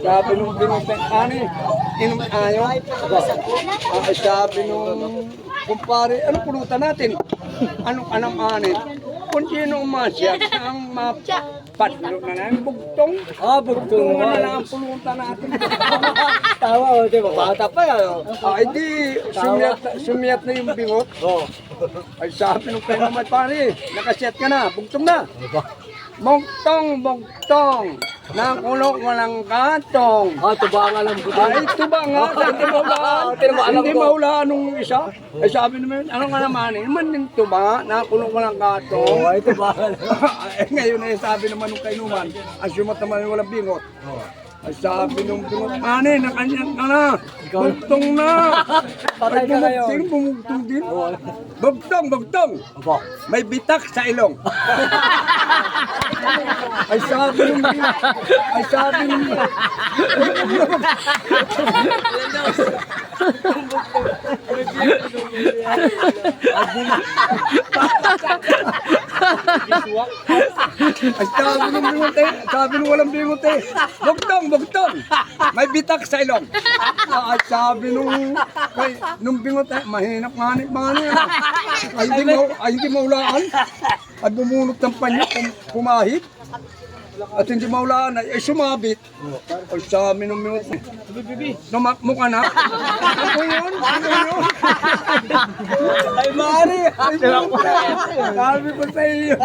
Sabi nung binutang ani, inom ayaw. Sabi nung kumpare, ano pulutan natin? Anong anam ani? Kung sino umasya, ang mapatlo na lang, bugtong. Bugtong Bugtong na lang ang pulutan natin. Tawa, di ba? Bata pa yan. Ay di, sumiyat na yung bingot. Ay sabi nung kaya naman pare, nakaset ka na, bugtong na. Bugtong, bugtong, nakulong walang katong. Tuba nga lang buto. Ay, tuba nga, hindi maulaan. Hindi maulaan nung isa. Ay sabi naman, ano nga naman, naman yung tuba, nakulong walang katong. Ay, tuba nga lang. Ay, ngayon ay sabi naman nung kainuman, ang sumat naman yung walang bingot. Ay sabi nung bingot, ane, nakanyan ka na. Bugtong na. Patay ka ngayon. Bumugtong din. Bugtong, bugtong. Opo. May bitak sa ilong. Ay sabi nung sabi nung walang bingot eh. Bugtong, bugtong. May bitak sa ilong. Ay sabi nung bingot eh, mahinap manip. Ay hindi maulaan. At bumunot ng panya, pumahit. At hindi maulaan ay sumabit. Ay sabi nung bingot eh, numakmo ka na. Ako yun. Ay, Mari! Sabi ko sa iyo.